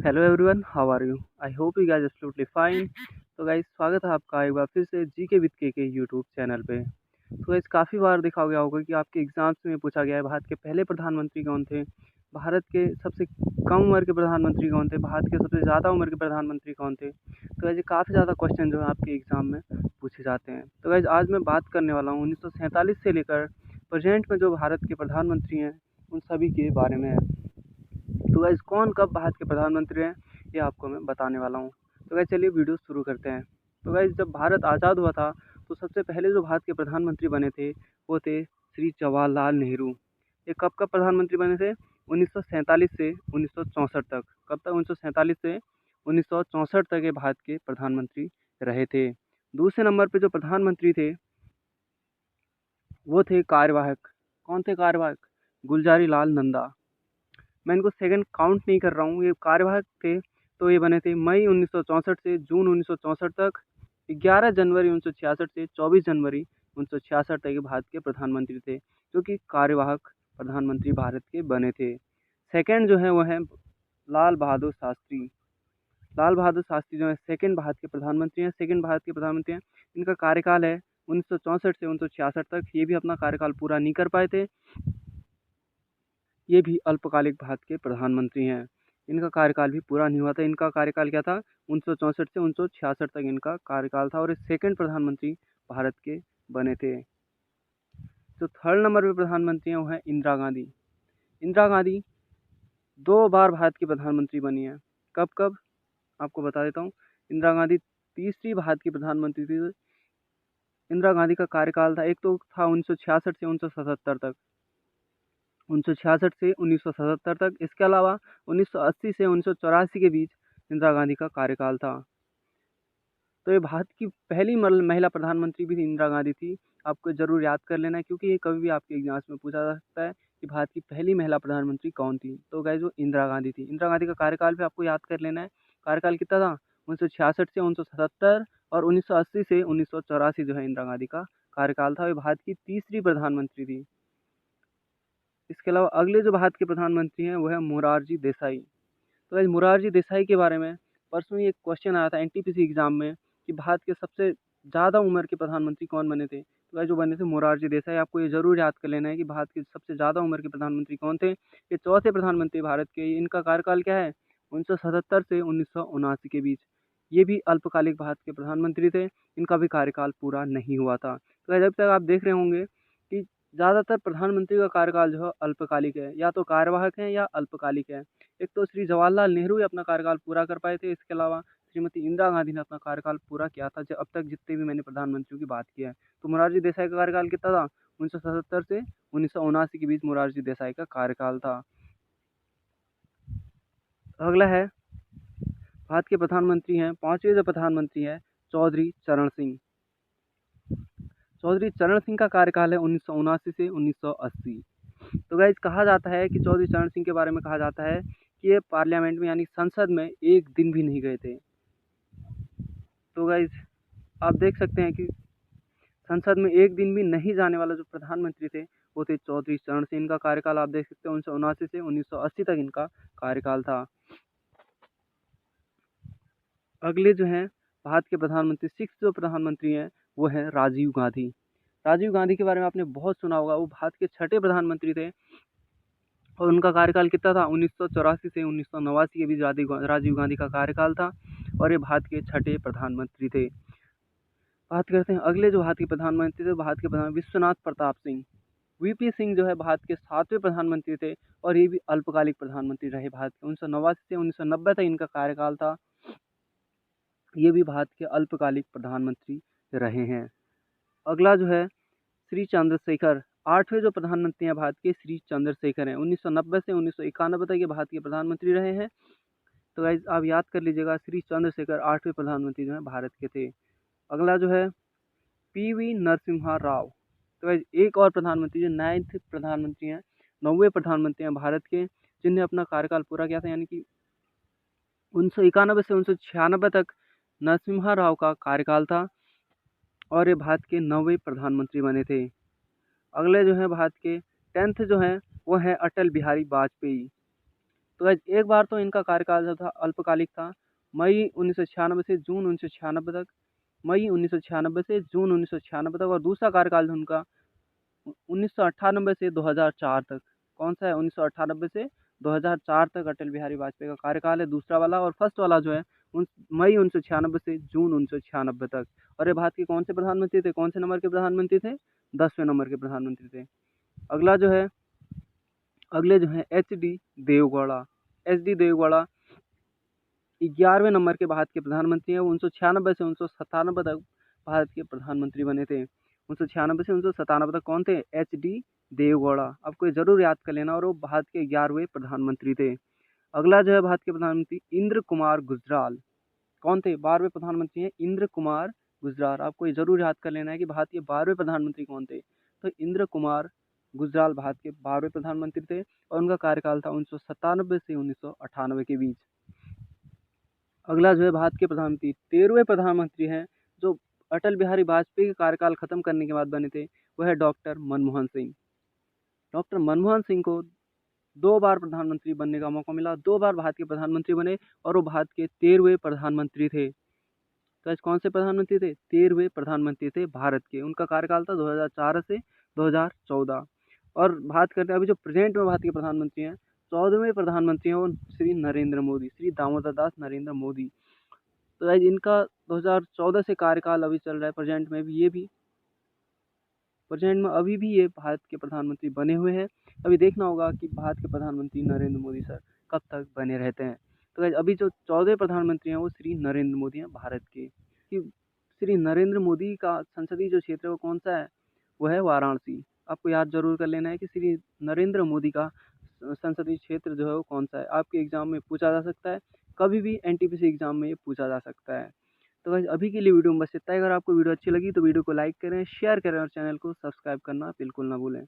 Hello everyone, how are you? I hope you guys absolutely fine. तो guys स्वागत है आपका एक बार फिर से GK with K YouTube channel पे। तो गाइस काफ़ी बार देखा गया होगा कि आपके एग्जाम्स में पूछा गया है भारत के पहले प्रधानमंत्री कौन थे, भारत के सबसे कम उम्र के प्रधानमंत्री कौन थे, भारत के सबसे ज़्यादा उम्र के प्रधानमंत्री कौन थे। तो ऐसे काफ़ी ज़्यादा क्वेश्चन जो है आपके एग्ज़ाम में पूछे जाते हैं। तो गाइस आज मैं बात करने वाला हूँ 1947 से लेकर प्रेजेंट में जो भारत के प्रधानमंत्री हैं उन सभी के बारे में। तो गाइस कौन कब भारत के प्रधानमंत्री हैं ये आपको मैं बताने वाला हूँ। तो गाइस चलिए वीडियो शुरू करते हैं। तो गाइस जब भारत आज़ाद हुआ था तो सबसे पहले जो भारत के प्रधानमंत्री बने थे वो थे श्री जवाहरलाल नेहरू। ये कब कब प्रधानमंत्री बने थे? 1947 से 1964 तक। कब तक? 1947 से 1964 तक ये भारत के प्रधानमंत्री रहे थे। दूसरे नंबर पे जो प्रधानमंत्री थे वो थे कार्यवाहक। कौन थे कार्यवाहक? गुलजारी लाल नंदा। मैं इनको सेकंड काउंट नहीं कर रहा हूँ, ये कार्यवाहक थे। तो ये बने थे मई 1964 से जून 1964 तक, 11 जनवरी 1966 से 24 जनवरी 1966 तक ये भारत के प्रधानमंत्री थे, जो कि कार्यवाहक प्रधानमंत्री भारत के बने थे। सेकंड जो है वो है लाल बहादुर शास्त्री। लाल बहादुर शास्त्री जो है सेकंड भारत के प्रधानमंत्री हैं, सेकंड भारत के प्रधानमंत्री हैं। इनका कार्यकाल है 1964 से 1966 तक। ये भी अपना कार्यकाल पूरा नहीं कर पाए थे। ये भी अल्पकालिक भारत के प्रधानमंत्री हैं। इनका कार्यकाल भी पूरा नहीं हुआ था। इनका कार्यकाल क्या था? 1964 से 1966 तक इनका कार्यकाल था और ये सेकंड प्रधानमंत्री भारत के बने थे। जो थर्ड नंबर पे प्रधानमंत्री हैं वो है इंदिरा गांधी। इंदिरा गांधी 2 बार भारत की प्रधानमंत्री बनी है। कब कब? आपको बता देता हूँ। इंदिरा गांधी तीसरी भारत की प्रधानमंत्री थी। इंदिरा गांधी का कार्यकाल था, एक तो था 1966 से 1977 तक, 1966 से 1977 तक। इसके अलावा 1980 से 1984 के बीच इंदिरा गांधी का कार्यकाल था। तो ये भारत की पहली महिला प्रधानमंत्री भी इंदिरा गांधी थी। आपको ज़रूर याद कर लेना है क्योंकि ये कभी भी आपके एग्जाम्स में पूछा जा सकता है कि भारत की पहली महिला प्रधानमंत्री कौन थी। तो गाइस वो इंदिरा गांधी थी। इंदिरा गांधी का कार्यकाल भी आपको याद कर लेना है। कार्यकाल कितना था? 1966 से 1977 और 1980 से 1984 जो है इंदिरा गांधी का कार्यकाल था। ये भारत की तीसरी प्रधानमंत्री थी। इसके अलावा अगले जो भारत के प्रधानमंत्री हैं वो है मोरारजी देसाई। तो गाइस मोरारजी देसाई के बारे में परसों ही एक क्वेश्चन आया था एनटीपीसी एग्जाम में कि भारत के सबसे ज़्यादा उम्र के प्रधानमंत्री कौन बने थे। तो गाइस जो बने थे मोरारजी देसाई। आपको ये ज़रूर याद कर लेना है कि भारत के सबसे ज़्यादा उम्र के प्रधानमंत्री कौन थे। ये चौथे प्रधानमंत्री भारत के। इनका कार्यकाल क्या है? 1977 से 1979 के बीच। ये भी अल्पकालिक भारत के प्रधानमंत्री थे। इनका भी कार्यकाल पूरा नहीं हुआ था। तो गाइस अभी तक आप देख रहे होंगे कि ज़्यादातर प्रधानमंत्री का कार्यकाल जो है अल्पकालिक है, या तो कार्यवाहक है या अल्पकालिक है। एक तो श्री जवाहरलाल नेहरू ही अपना कार्यकाल पूरा कर पाए थे। इसके अलावा श्रीमती इंदिरा गांधी ने अपना कार्यकाल पूरा किया था। जो अब तक जितने भी मैंने प्रधानमंत्रियों की बात की है, तो मोरारजी देसाई का कार्यकाल कितना था? 1977 से 1979 के बीच मोरारजी देसाई का कार्यकाल था। अगला है भारत के प्रधानमंत्री हैं, पांचवें जो प्रधानमंत्री हैं चौधरी चरण सिंह। चौधरी चरण सिंह का कार्यकाल है 1979 से 1980। तो गाइज कहा जाता है कि चौधरी चरण सिंह के बारे में कहा जाता है कि ये पार्लियामेंट में यानी संसद में एक दिन भी नहीं गए थे। तो गाइज आप देख सकते हैं कि संसद में एक दिन भी नहीं जाने वाला जो प्रधानमंत्री थे वो थे चौधरी चरण सिंह। इनका कार्यकाल आप देख सकते हैं 1979 से 1980 तक इनका कार्यकाल था। अगले जो हैं भारत के प्रधानमंत्री, सिक्स जो प्रधानमंत्री हैं वो हैं राजीव गांधी। राजीव गांधी के बारे में आपने बहुत सुना होगा। वो भारत के छठे प्रधानमंत्री थे और उनका कार्यकाल कितना था? 1984 से 1989 के बीच राजीव गांधी का कार्यकाल था और ये भारत के छठे प्रधानमंत्री थे। बात करते हैं अगले जो भारत के प्रधानमंत्री थे, भारत के प्रधान विश्वनाथ प्रताप सिंह। वीपी सिंह जो है भारत के 7वें प्रधानमंत्री थे और ये भी अल्पकालिक प्रधानमंत्री रहे भारत के। 1989 से 1990 तक इनका कार्यकाल था। ये भी भारत के अल्पकालिक प्रधानमंत्री रहे हैं। अगला जो है श्री चंद्रशेखर, 8वें जो प्रधानमंत्री हैं भारत के श्री चंद्रशेखर हैं। 1990 से 1991 तक ये भारत के प्रधानमंत्री रहे हैं। तो गाइज आप याद कर लीजिएगा, श्री चंद्रशेखर 8वें प्रधानमंत्री जो हैं भारत के थे। अगला जो है पीवी नरसिम्हा राव। तो गाइज एक और प्रधानमंत्री जो 9th प्रधानमंत्री हैं, 9वें प्रधानमंत्री हैं भारत के, जिन्हें अपना कार्यकाल पूरा किया था, यानी कि 1991 से 1996 तक नरसिम्हा राव का कार्यकाल था और ये भारत के 9वें प्रधानमंत्री बने थे। अगले जो हैं भारत के 10th जो हैं वो हैं अटल बिहारी वाजपेयी। तो गाइस एक बार तो इनका कार्यकाल जो था अल्पकालिक था, मई 1996 से जून 1996 तक, मई 1996 से जून 1996 तक, और दूसरा कार्यकाल जो उनका 1998 से 2004 तक। कौन सा है? 1998 से 2004 तक अटल बिहारी वाजपेयी का कार्यकाल है दूसरा वाला, और फर्स्ट वाला जो है मई 1996 से जून 1996 तक। और ये भारत के कौन से प्रधानमंत्री थे? कौन से नंबर के प्रधानमंत्री थे? 10वें नंबर के प्रधानमंत्री थे। अगला जो है अगले जो है H D Deve Gowda. H D Deve Gowda 11वें नंबर के भारत के प्रधानमंत्री हैं। वो 1996 से 1997 तक भारत के प्रधानमंत्री बने थे। 1996 से 1997 तक कौन थे? H D Deve Gowda. आपको ये जरूर याद कर लेना, और वो भारत के 11वें प्रधानमंत्री थे। अगला जो है भारत के प्रधानमंत्री इंद्र कुमार गुजराल। कौन थे? 12वें प्रधानमंत्री हैं इंद्र कुमार गुजराल। आपको ये जरूर याद कर लेना है कि भारत के 12वें प्रधानमंत्री कौन थे। तो इंद्र कुमार गुजराल भारत के 12वें प्रधानमंत्री थे, और उनका कार्यकाल था 1997 से 1998 के बीच। अगला जो है भारत के प्रधानमंत्री 13वें प्रधानमंत्री हैं, जो अटल बिहारी वाजपेयी का कार्यकाल खत्म करने के बाद बने थे, वह है डॉक्टर मनमोहन सिंह। डॉक्टर मनमोहन सिंह को 2 बार प्रधानमंत्री बनने का मौका मिला, 2 बार भारत के प्रधानमंत्री बने, और वो भारत के 13वें प्रधानमंत्री थे। तो आज कौन से प्रधानमंत्री थे? 13वें प्रधानमंत्री थे भारत के। उनका कार्यकाल था 2004 से 2014। और बात करते हैं अभी जो प्रेजेंट में भारत के प्रधानमंत्री हैं, 14वें प्रधानमंत्री हैं वो श्री नरेंद्र मोदी, श्री दामोदर दास नरेंद्र मोदी। तो गाइस इनका 2014 से कार्यकाल अभी चल रहा है प्रेजेंट में भी, अभी भी ये भारत के प्रधानमंत्री बने हुए हैं। अभी देखना होगा कि भारत के प्रधानमंत्री नरेंद्र मोदी सर कब तक बने रहते हैं। तो गाइस अभी जो 14वें प्रधानमंत्री हैं वो श्री नरेंद्र मोदी हैं भारत के। कि श्री नरेंद्र मोदी का संसदीय जो क्षेत्र है वो कौन सा है? वो है वाराणसी। आपको याद जरूर कर लेना है कि श्री नरेंद्र मोदी का संसदीय क्षेत्र जो है वो कौन सा है। आपके एग्जाम में पूछा जा सकता है, कभी भी एनटीपीसी एग्जाम में ये पूछा जा सकता है। तो गाइस अभी के लिए वीडियो में बस इतना ही। अगर आपको वीडियो अच्छी लगी तो वीडियो को लाइक करें, शेयर करें, और चैनल को सब्सक्राइब करना बिल्कुल ना भूलें।